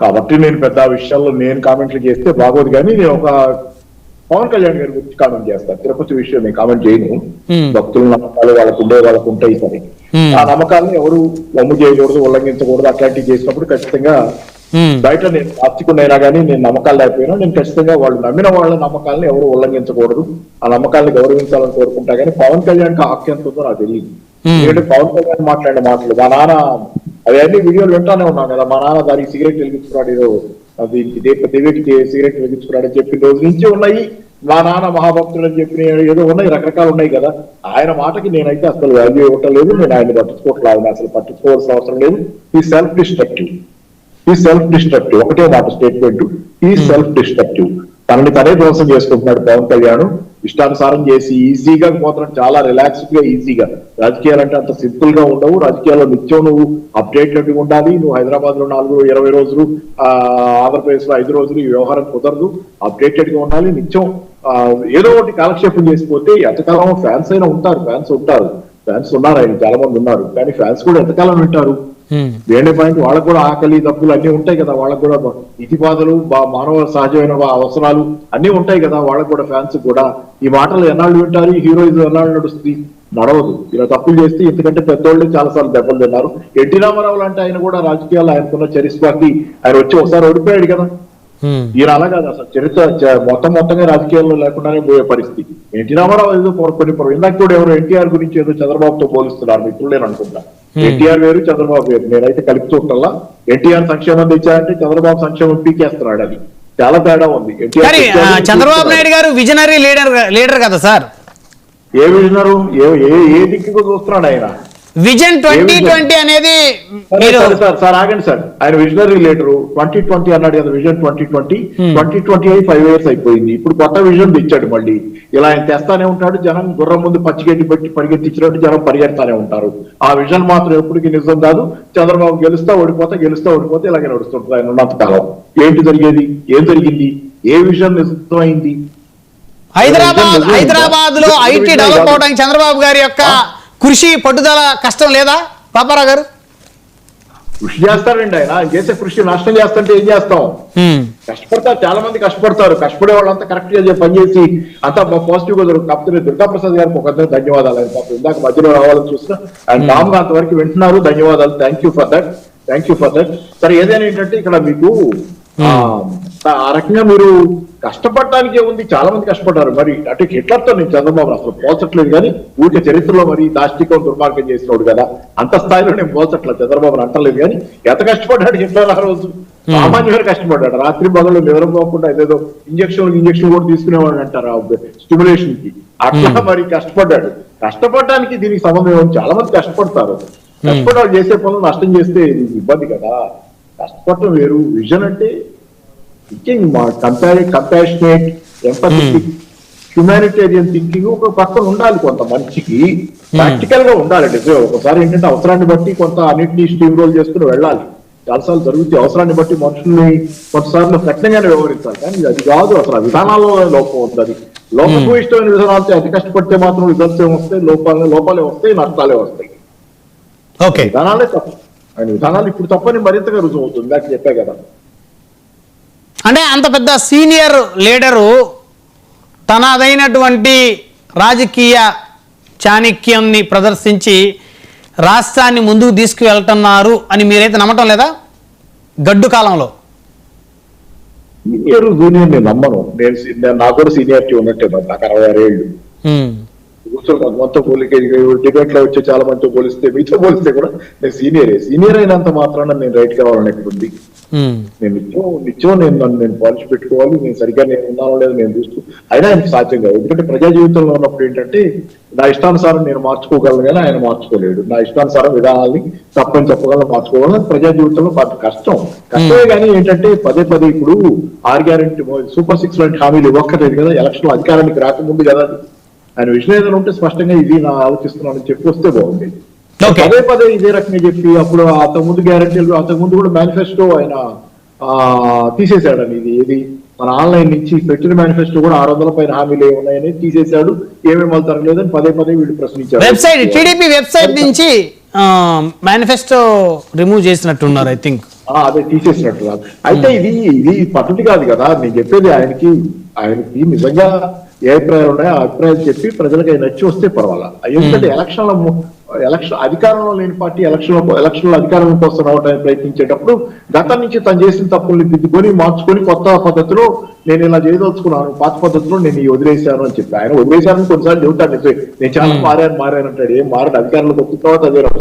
కాబట్టి నేను పెద్ద విషయాల్లో నేను కామెంట్లు చేస్తే బాగోదు, కానీ నేను ఒక పవన్ కళ్యాణ్ గారి గురించి కామెంట్ చేస్తాను. తిరుపతి విషయం నేను కామెంట్ చేయను. భక్తుల నమ్మకాలు వాళ్ళకు ఉంటాయి. సరే, ఆ నమ్మకాలను ఎవరు వమ్ము చేయకూడదు, ఉల్లంఘించకూడదు. అట్లాంటివి చేసినప్పుడు ఖచ్చితంగా బయట నేను ఆస్తికున్నైనా కానీ నేను నమ్మకాలు లేకపోయినా నేను ఖచ్చితంగా వాళ్ళు నమ్మిన వాళ్ళ నమ్మకాలను ఎవరు ఉల్లంఘించకూడదు, ఆ నమ్మకాలను గౌరవించాలని కోరుకుంటా. కానీ పవన్ కళ్యాణ్ హక్కు ఎంత ఉందో నాకు తెలియదు. ఎందుకంటే పవన్ కళ్యాణ్ మాట్లాడే మాటలు మా నాన్న అవన్నీ వీడియోలు వింటానే ఉన్నాం కదా. మా నాన్న దానికి సిగరెట్ వెలిగించుకున్నాడు, ఏదో దివ్యకి సిగరెట్ వెలిగించుకున్నాడు అని చెప్పిన రోజు నుంచి ఉన్నాయి. మా నాన్న మహాభక్తుడు అని చెప్పిన ఏదో ఉన్నాయి, రకరకాలు ఉన్నాయి కదా. ఆయన మాటకి నేనైతే అసలు వాల్యూ ఇవ్వటం లేదు. నేను ఆయన పట్టించుకోవట్లేదు, ఆయన అసలు పట్టించుకోవాల్సిన అవసరం లేదు. ఈ సెల్ఫ్ డిస్ట్రక్టివ్ ఒకటే మాట స్టేట్మెంట్, ఈ సెల్ఫ్ డిస్ట్రక్టివ్. తనని తనే ధ్వంసం చేసుకుంటున్నాడు పవన్ కళ్యాణ్. ఇష్టానుసారం చేసి ఈజీగా పోతున్నాడు, చాలా రిలాక్స్డ్ గా ఈజీగా. రాజకీయాలు అంటే అంత సింపుల్ గా ఉండవు. రాజకీయాల్లో నిత్యం నువ్వు అప్డేటెడ్ ఉండాలి. నువ్వు హైదరాబాద్ లో 20 రోజులు, ఆంధ్రప్రదేశ్ లో 5 రోజులు ఈ వ్యవహారం కుదరదు. అప్డేటెడ్ గా ఉండాలి నిత్యం. ఏదో ఒకటి కాలక్షేపం చేసిపోతే ఎంతకాలం ఫ్యాన్స్ అయినా ఉంటారు. ఫ్యాన్స్ ఉన్నారు, ఆయన చాలా మంది ఉన్నారు. కానీ ఫ్యాన్స్ కూడా ఎంతకాలం వింటారు? వేరే పాయింట్, వాళ్ళకు కూడా ఆకలి దప్పులు అన్ని ఉంటాయి కదా. వాళ్ళకు కూడా ఇతి బాధలు, మానవ సహజమైన అవసరాలు అన్ని ఉంటాయి కదా. వాళ్ళకు కూడా ఫ్యాన్స్ కూడా ఈ మాటలు ఎన్నాళ్ళు వింటారు? ఈ హీరోయిజం ఎన్నాళ్ళు నడుస్తుంది? నడవదు. ఇలా తప్పులు చేస్తే ఇంతకంటే పెద్దోళ్ళు చాలా సార్లు దెబ్బలు తిన్నారు. ఎన్టీ రామారావు అంటే ఆయన కూడా రాజకీయాలు ఆయనకున్న చరిస్మాకి ఆయన వచ్చి ఒకసారి ఓడిపోయాడు కదా. ఈయన అలా కాదు, అసలు చరిత్ర మొత్తంగా రాజకీయాల్లో లేకుండానే పోయే పరిస్థితి. ఎన్టీ రామారావు ఏదో కొన్ని ఇందాక కూడా ఎవరో ఎన్టీఆర్ గురించి ఏదో చంద్రబాబుతో పోలిస్తున్నారు, మిత్రులేని అనుకుంటా. ఎన్టీఆర్ వేరు, చంద్రబాబు వేరు. నేనైతే కలుపుతుంటా. ఎన్టీఆర్ సంక్షేమం తెచ్చారంటే చంద్రబాబు సంక్షేమం పీకేస్తున్నాడు. అది చాలా తేడా ఉంది. చంద్రబాబు నాయుడు గారు విజనరీ లీడర్ కదా సార్. ఏ విజనరు? ఏ దిక్కు చూస్తున్నాడు ఆయన? విజన్ 2020 అనేది సార్ ఆగండి సార్. ఆయన విజనరీ లీడరు. 2020 అన్నాడు కదా, విజన్ 2020 అయి 5 years అయిపోయింది. ఇప్పుడు కొత్త విజన్ తెచ్చాడు మళ్ళీ. ఇలా ఆయన తెస్తానే ఉంటాడు. జనం గుర్రం ముందు పచ్చిగడ్డి పెట్టి పరిగెత్తించినట్టు జనం పరిగెడతానే ఉంటారు. ఆ విజన్ మాత్రం ఎప్పటికీ నిజం కాదు. చంద్రబాబు గెలుస్తా ఓడిపోతే ఇలాగే నడుస్తుంటుంది ఆయన ఉన్నంత కాలం. ఏంటి జరిగేది? ఏం జరిగింది? ఏ విజన్ నిజమైంది? హైదరాబాద్ లో ఐటీ డెవలప్ అవడానికి చంద్రబాబు గారి యొక్క కృషి, పట్టుదల, కష్టం లేదా పాపారావు గారు? కృషి చేస్తారండి. ఆయన చేసే కృషి నష్టం చేస్తుంటే ఏం చేస్తాం? కష్టపడతారు, చాలా మంది కష్టపడతారు. కష్టపడే వాళ్ళంతా కరెక్ట్ గా పనిచేసి అంతా పాజిటివ్ గా కాకపోతే దుర్గాప్రసాద్ గారికి ఒక ధన్యవాదాలు. ఆయన పాపం ఇందాక మధ్యలో రావాలని చూసిన ఆయన కామ్గా అంతవరకు వింటున్నారు. ధన్యవాదాలు. Thank you for that. సరే, ఏదైనా ఏంటంటే ఇక్కడ మీకు ఆ రకంగా మీరు కష్టపడటానికి ఏముంది? చాలా మంది కష్టపడ్డారు. మరి అంటే హిట్లర్తో నేను చంద్రబాబు అసలు పోల్చట్లేదు, కానీ ఊరికే చరిత్రలో మరి దాష్టికం దుర్మార్గం చేసినోడు కదా, అంత స్థాయిలో నేను పోల్చట్లేదు, చంద్రబాబుని అంటలేదు. కానీ ఎంత కష్టపడ్డాడు హిట్లర్ ఆ రోజు? సామాన్యంగా కష్టపడ్డాడు. రాత్రి పగలు నిద్రపోకుండా ఏదేదో ఇంజక్షన్ కూడా తీసుకునేవాడు అంటారు స్టిమ్యులేషన్ కి. అట్లా మరి కష్టపడ్డాడు. కష్టపడడానికి దీనికి సంబంధం ఏమో. చాలా మంది కష్టపడతారు. కష్టపడ్డాడు చేసే పనులు నష్టం చేస్తే ఇబ్బంది కదా. కష్టపడటం వేరు. విజన్ అంటే కంపాషనేట్, ఎంపథెటిక్, హ్యుమానిటేరియన్ థింకింగ్ ఒక పక్కన ఉండాలి. కొంత మనిషికి ప్రాక్టికల్ గా ఉండాలి. ఒకసారి ఏంటంటే అవసరాన్ని బట్టి కొంత అన్నింటినీ స్టీమ్ రోల్ చేసుకుని వెళ్ళాలి. చాలాసార్లు జరుగుతాయి. అవసరాన్ని బట్టి మనుషుల్ని కొంతసార్లు కఠినంగానే వ్యవహరించాలి. కానీ అది కాదు, అసలు ఆ విధానాల్లో లోపం ఉంది. అది లోపకు ఇష్టమైన విధానాలతో అతి కష్టపడితే మాత్రం రిజల్ట్స్ ఏమొస్తాయి? లోపాలే వస్తాయి, నష్టాలే వస్తాయి. విధానాలే తప్పు. ఆయన విధానాలు ఇప్పుడు తప్పని మరింతగా రుజువు అవుతుంది. నాకు చెప్పా కదా. అంటే అంత పెద్ద సీనియర్ లీడరు తనదైనటువంటి రాజకీయ చాణక్యాన్ని ప్రదర్శించి రాష్ట్రాన్ని ముందుకు తీసుకువెళ్తున్నారు అని మీరైతే నమ్మటం లేదా? గడ్డు కాలంలో సీనియర్ జూనియర్ నేను నమ్మను. నాకు కూడా సీనియారిటీ ఉన్నట్టే. నాకు 66 ఏళ్ళు. మొత్తం డిబేట్ లో వచ్చే చాలా మందితో పోలిస్తే, మీతో పోలిస్తే కూడా నేను సీనియర్ అయినంత మాత్రాన నేను రైట్ కావాలని ఎక్కడుంది? నేను నిత్యం నేను పాలిష్ పెట్టుకోవాలి. నేను సరిగ్గా నేను ఉన్నానో లేదో నేను చూస్తూ అయినా ఆయనకు సాధ్యం కాదు. ఎందుకంటే ప్రజా జీవితంలో ఉన్నప్పుడు ఏంటంటే నా ఇష్టానుసారం నేను మార్చుకోగలను, కానీ ఆయన మార్చుకోలేడు. నా ఇష్టానుసారం విధానాన్ని తప్పని చెప్పగలను, మార్చుకోగలను. ప్రజా జీవితంలో కష్టమే. కానీ ఏంటంటే పదే ఇప్పుడు 6 గ్యారెంటీ, సూపర్ 6 లాంటి హామీలు ఇవ్వక్కర్లేదు కదా. ఎలక్షన్ అధికారానికి రాకముందు కదా. ఆయన విషయం ఏదైనా ఉంటే స్పష్టంగా ఇది నా ఆలోచిస్తున్నానని చెప్పి వస్తే బాగుండేది. పదే ఇదే రకంగా చెప్పి అప్పుడు అంతకుముందు గ్యారెంటీలు, అంతకుముందు కూడా మేనిఫెస్టో ఆయన తీసేశాడని. ఇది మన ఆన్లైన్ నుంచి పెట్టిన మేనిఫెస్టో కూడా 600 పైన హామీలు ఏమున్నాయని తీసేశాడు. ఏమేమి వెళ్తారు లేదని పదే వీళ్ళు ప్రశ్నించారు. టీడీపీ వెబ్సైట్ నుంచి మేనిఫెస్టో రిమూవ్ చేసినట్టున్నారు. ఐ థింక్ అదే తీసేసినట్టు కాదు. అయితే ఇది పద్ధతి కాదు కదా. నేను చెప్పేది ఆయనకి నిజంగా ఏ అభిప్రాయాలు ఉన్నాయో ఆ అభిప్రాయాలు చెప్పి ప్రజలకు నచ్చి వస్తే పర్వాలా. ఎందుకంటే ఎలక్షన్ అధికారంలో లేని పార్టీ ఎలక్షన్లో అధికారం కోసం రావడానికి ప్రయత్నించేటప్పుడు గతం నుంచి తను చేసిన తప్పుల్ని దిద్దుకొని మార్చుకొని కొత్త పద్ధతిలో నేను ఇలా చేయదలుచుకున్నాను, పాత పద్ధతిలో నేను వదిలేశాను అని చెప్పి ఆయన వదిలేశానని కొన్నిసార్లు చెబుతాను. నేను చాలా మారాను అంటాడు. ఏం మారాడు, అధికారంలోకి వచ్చిన తర్వాత అదే